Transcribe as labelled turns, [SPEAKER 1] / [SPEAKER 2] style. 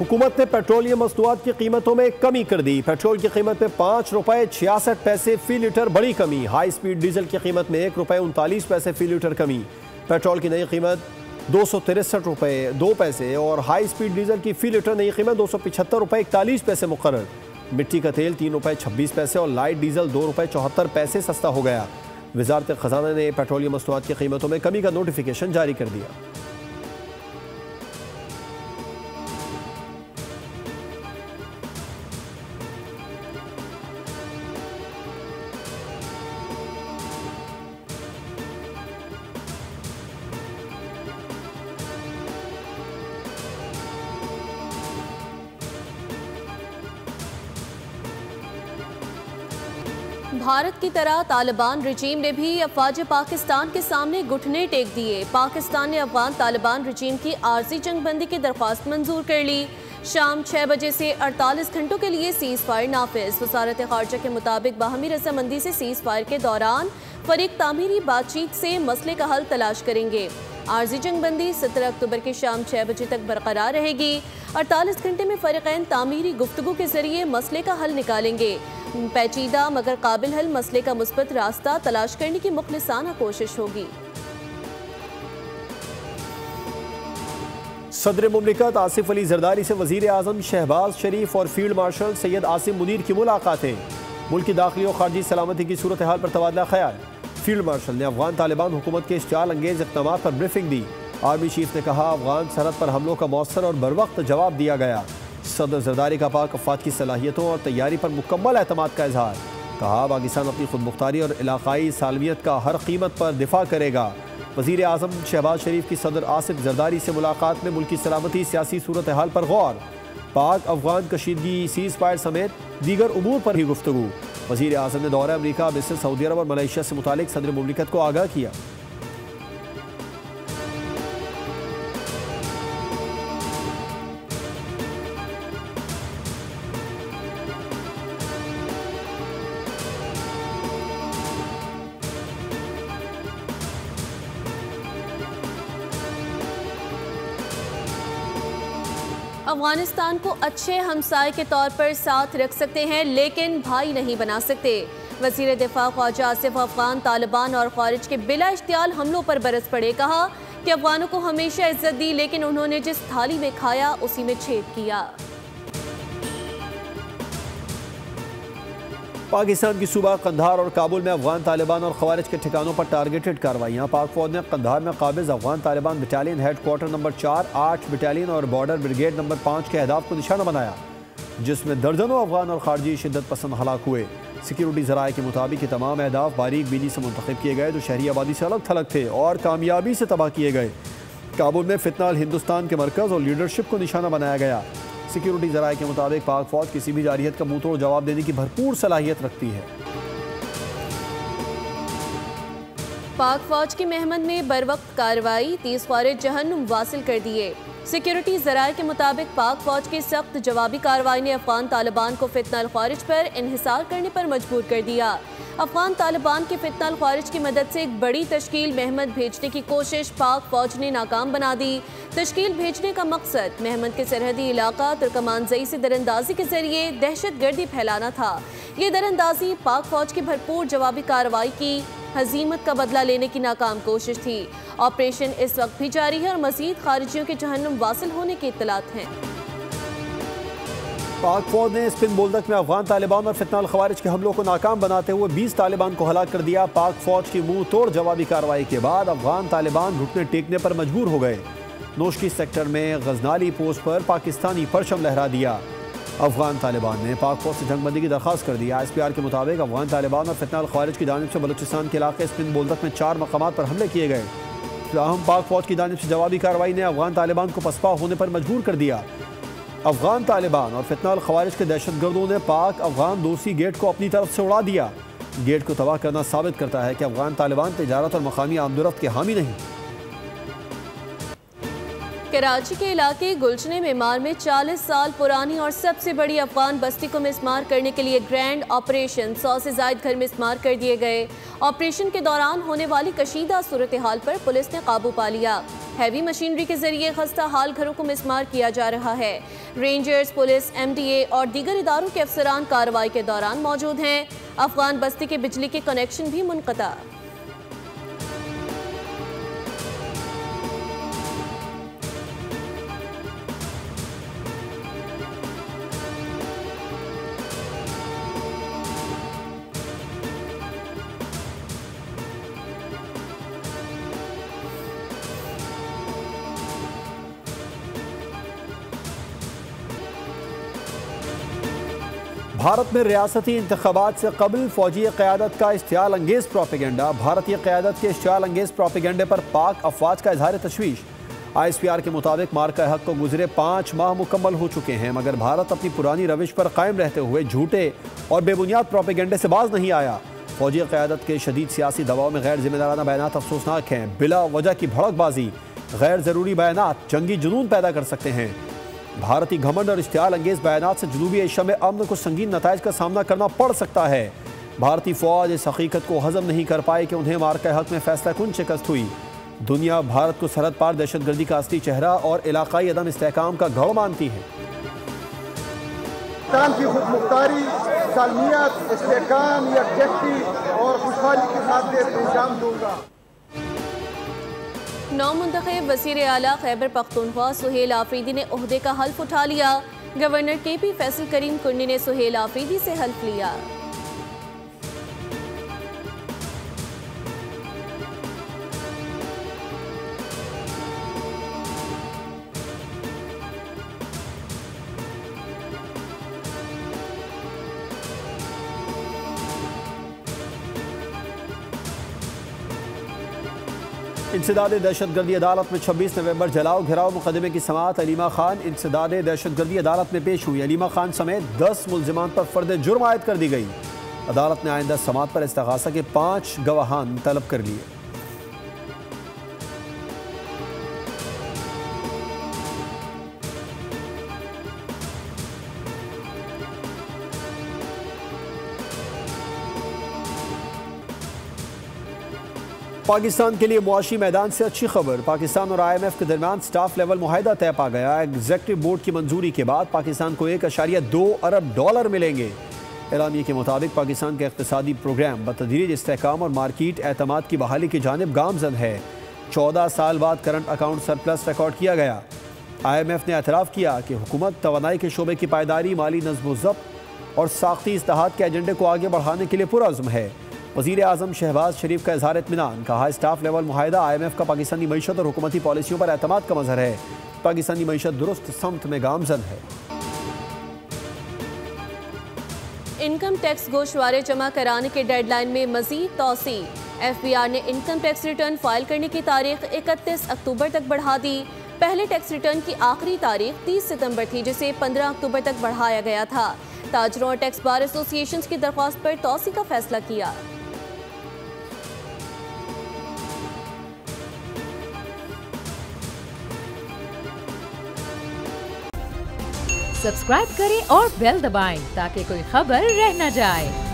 [SPEAKER 1] हुकूमत ने पेट्रोलियम मसनूआत की कीमतों में कमी कर दी। पेट्रोल की कीमत में 5 रुपये 66 पैसे फी लीटर बड़ी कमी। हाई स्पीड डीजल की कीमत में 1 रुपये 39 पैसे फी लीटर कमी। पेट्रोल की नई कीमत 263 रुपये 2 पैसे और हाई स्पीड डीजल की फी लीटर नई कीमत 275 रुपये 41 पैसे मुकर्रर। मिट्टी का तेल 3 रुपये 26 पैसे और लाइट डीजल 2 रुपये 74 पैसे सस्ता हो गया। वजारत खजाना ने पेट्रोलियम मसनूआत की कीमतों में कमी का नोटिफिकेशन जारी कर दिया।
[SPEAKER 2] भारत की तरह तालिबान रजीम ने भी अफवाज पाकिस्तान के सामने घुटने टेक दिए। पाकिस्तान ने अफगान तालिबान रजीम की आर्जी जंगबंदी की दरख्वास्त मंजूर कर ली। शाम 6 बजे से 48 घंटों के लिए सीज फायर नाफिज। वजारत खारजा के मुताबिक बाहमी रजामंदी से सीज फायर के दौरान फरीक तामीरी बातचीत से मसले का हल तलाश करेंगे। आर्जी जंगबंदी 17 अक्टूबर की शाम 6 बजे तक बरकरार रहेगी। 48 घंटे में फरीकैन तामीरी गुफ्तगू के जरिए मसले का हल निकालेंगे। पेचीदा मगर काबिल हल मसले का मुस्बत रास्ता तलाश करने की मुखलिसाना कोशिश होगी।
[SPEAKER 1] सदर मुमलिकत आसिफ अली जरदारी से वजीर आजम शहबाज शरीफ और फील्ड मार्शल सैयद आसिम मुनीर की मुलाकातें। मुल्क की दाखिली और खारजी सलामती की सूरत हाल पर तबादला ख्याल। फील्ड मार्शल ने अफगान तालिबान हुकूमत के इश्तियाल अंगेज इक़दाम पर ब्रीफिंग दी। आर्मी चीफ ने कहा अफगान सरहद पर हमलों का मौसर और बर वक्त जवाब दिया गया। सदर जरदारी का पाक अफवाद की सलाहियतों और तैयारी पर मुकम्मल एतमाद का इजहार। कहा पाकिस्तान अपनी खुद मुख्तारी और इलाकाई सालमियत का हर कीमत पर दिफा करेगा। वजीर आजम शहबाज शरीफ की सदर आसिफ जरदारी से मुलाकात में मुल्क की सलामती सियासी सूरत हाल पर गौर। पाक अफगान कशीदगी सीज फायर समेत दीगर उमूर पर भी गुफ्तगू। वजीर आजम ने दौरा अमरीका, मिस्र, सऊदी अरब और मलेशिया से मुतालिक सदर मुमलिकत को आगाह किया।
[SPEAKER 2] अफगानिस्तान को अच्छे हमसाये के तौर पर साथ रख सकते हैं लेकिन भाई नहीं बना सकते। वज़ीर दिफा ख्वाजा आसिफ अफगान तालिबान और खारिज के बिला इश्तियाल हमलों पर बरस पड़े। कहा कि अफगानों को हमेशा इज्जत दी लेकिन उन्होंने जिस थाली में खाया उसी में छेद किया।
[SPEAKER 1] पाकिस्तान की सूबा कंधार और काबुल में अफगान तालिबान और खवारिज के ठिकानों पर टारगेटेड कार्रवाइयाँ। पाक फौज ने कंधार में काबिज Afghan Taliban battalion head quarter number 4, 8 battalion और बॉर्डर ब्रिगेड नंबर 5 के अहदाफ को निशाना बनाया, जिसमें दर्जनों अफगान और खारजी शिद्दत पसंद हलाक हुए। सिक्योरिटी ज़राए के मुताबिक तमाम अहदाफ बारीक बीनी से मुंतखब किए गए जो शहरी आबादी से अलग थलग थे और कामयाबी से तबाह किए गए। काबुल में फितनाल हिंदुस्तान के मरकज़ और लीडरशिप को निशाना बनाया गया। सिक्योरिटी ज़राए के मुताबिक पाक फौज किसी भी जारहियत का मुंह तोड़ जवाब देने की भरपूर सलाहियत रखती है।
[SPEAKER 2] पाक फौज की मेहमत में बर वक्त कार्रवाई, 30 खारिज जहन्नुम वासिल कर दिए। सिक्योरिटी ज़राए के मुताबिक पाक फौज की सख्त जवाबी कार्रवाई ने अफगान तालिबान को फितनाल खारिज पर इन्हिसार करने पर मजबूर कर दिया। अफगान तालिबान के फितनाल खारिज की मदद से एक बड़ी तश्कील मेहमत भेजने की कोशिश पाक फौज ने नाकाम बना दी। तश्कील भेजने का मकसद मेहमत के सरहदी इलाका तुर्कमानजई से दरअंदाजी के जरिए दहशत गर्दी फैलाना था। ये दरअंदाजी पाक फौज की भरपूर जवाबी कार्रवाई की हजीमत का बदला लेने की नाकाम कोशिश थी। ऑपरेशन इस वक्त भी जारी है और मजीद खारिजियों के जहन्नुम वासिल होने की इत्तलात हैं।
[SPEAKER 1] पाक फौज ने स्पिन बोल्दक में अफगान तालिबान और फितनाल खवारिज के हमलों को नाकाम बनाते हुए 20 तालिबान को हलाक कर दिया। पाक फौज की मुंह तोड़ जवाबी कार्रवाई के बाद अफगान तालिबान घुटने टेकने पर मजबूर हो गए। नोशकी सेक्टर में गजनाली पोस्ट पर पाकिस्तानी परचम लहरा दिया। अफगान तालिबान ने पाक फौज से जंगबंदी की दरख्वास्त कर दी। ISPR के मुताबिक अफगान तालिबान और फितनाल खवारिज की जानिब से बलूचिस्तान के इलाके स्पिन बोल्दक में 4 मकामात पर हमले किए गए। ताहम पाक फौज की जानिब से जवाबी कार्रवाई ने अफगान तालिबान को पसपा होने पर मजबूर कर दिया। अफगान तालिबान और फितनाल खवारिज के दहशतगर्दों ने पाक अफगान दोस्ती गेट को अपनी तरफ से उड़ा दिया। गेट को तबाह करना साबित करता है कि अफगान तालिबान तजारत और मकामी आमदोरफ्त के हामी नहीं।
[SPEAKER 2] कराची के इलाके गुलशने मेमार में 40 साल पुरानी और सबसे बड़ी अफगान बस्ती को मिसमार करने के लिए ग्रैंड ऑपरेशन 100 से ज्यादा घर मिसमार कर दिए गए। ऑपरेशन के दौरान होने वाली कशीदा सूरत हाल पर पुलिस ने काबू पा लिया। हैवी मशीनरी के जरिए खस्ता हाल घरों को मिसमार किया जा रहा है। रेंजर्स, पुलिस, MDA और दीगर इदारों के अफसरान कार्रवाई के दौरान मौजूद हैं। अफगान बस्ती के बिजली के कनेक्शन भी मुनक़ता।
[SPEAKER 1] भारत में रियासती इंतखाबात से कबल फौजी क़यादत का इश्तियाल अंगेज़ प्रोपेगेंडा। भारतीय क़यादत के इश्तियाल अंगेज़ प्रोपेगेंडे पर पाक अफवाज का इजहार तशवीश। ISPR के मुताबिक मार्का हक को गुजरे 5 माह मुकम्मल हो चुके हैं, मगर भारत अपनी पुरानी रविश पर कायम रहते हुए झूठे और बेबुनियाद प्रोपेगेंडे से बाज नहीं आया। फौजी क़यादत के शदीद सियासी दबाव में गैर जिम्मेदाराना बयानात अफसोसनाक हैं। बिला वजह की भड़कबाजी, गैर ज़रूरी बयानात जंगी जुनून पैदा कर सकते हैं। भारतीय घमंड और इश्तियाल अंगेज़ बयानात से जनूबी एशिया में अमन को संगीन नताइज का सामना करना पड़ सकता है। भारतीय फ़ौज इस हकीकत को हज़म नहीं कर पाई कि उन्हें मार्का हक में फैसला कुन शिकस्त हुई। दुनिया भारत को सरहद पार दहशतगर्दी का असली चेहरा और इलाकाई अदम इस्तेहकाम का गढ़ मानती है।
[SPEAKER 3] की खुदमुख्तारी, सालमियत, इस्तेहकाम, यकजहती और खुशहाली के साथ इंजाम दूंगा।
[SPEAKER 2] नौमुंतखब वज़ीर आला खैबर पख्तूनख्वा सुहेल आफरीदी ने ओहदे का हल्फ उठा लिया। गवर्नर KP फैसल करीम कुन्नी ने सुहेल आफरीदी से हल्फ लिया।
[SPEAKER 1] इंसदाद दहशतगर्दी अदालत में 26 नवंबर जलाओ घिराव मुकदमे की समाअत। अलीमा खान इंसदाद दहशतगर्दी अदालत में पेश हुई। अलीमा खान समेत 10 मुल्जिमान पर फर्द जुर्म आयद कर दी गई। अदालत ने आइंदा समाअत पर इस्तग़ासा के 5 गवाहान तलब कर लिए। पाकिस्तान के लिए मुआशी मैदान से अच्छी खबर। पाकिस्तान और IMF के दरमियान स्टाफ लेवल मुआहिदा तय पा गया। एग्जीक्यूटिव बोर्ड की मंजूरी के बाद पाकिस्तान को $1.2 अरब मिलेंगे। एलानिये के मुताबिक पाकिस्तान का इक़्तिसादी प्रोग्राम बतदरीज इस्तेहकाम और मार्केट एतमाद की बहाली की जानिब गामजन है। 14 साल बाद करंट अकाउंट सरप्लस रिकॉर्ड किया गया। IMF ने एतराफ़ किया कि हुकूमत तवानाई के शोबे की पायदारी, माली नज़्म व ज़ब्त और साख्ती इस्लाहात के एजेंडे को आगे बढ़ाने के लिए पुरअज़्म है। वज़ीर आज़म शहबाज शरीफ का इज़हार इत्मीनान। कहा, स्टाफ लेवल मुआहिदा IMF का पाकिस्तानी मईशत और हुकूमती पॉलिसियों पर एतमाद का मज़हर है। पाकिस्तानी मईशत दुरुस्त समत में गामजन है।
[SPEAKER 2] इनकम टैक्स गोशवारे जमा कराने के डेडलाइन में मजीद तोसी। FBR ने इनकम टैक्स रिटर्न फाइल करने की तारीख 31 अक्टूबर तक बढ़ा दी। पहले टैक्स रिटर्न की आखिरी तारीख 30 सितंबर थी, जिसे 15 अक्टूबर तक बढ़ाया गया था। ताजरों और टैक्स बार एसोसिएशंस की दरख्वास्त पर तोसी का फैसला किया।
[SPEAKER 4] सब्सक्राइब करें और बेल दबाएं ताकि कोई खबर रह न जाए।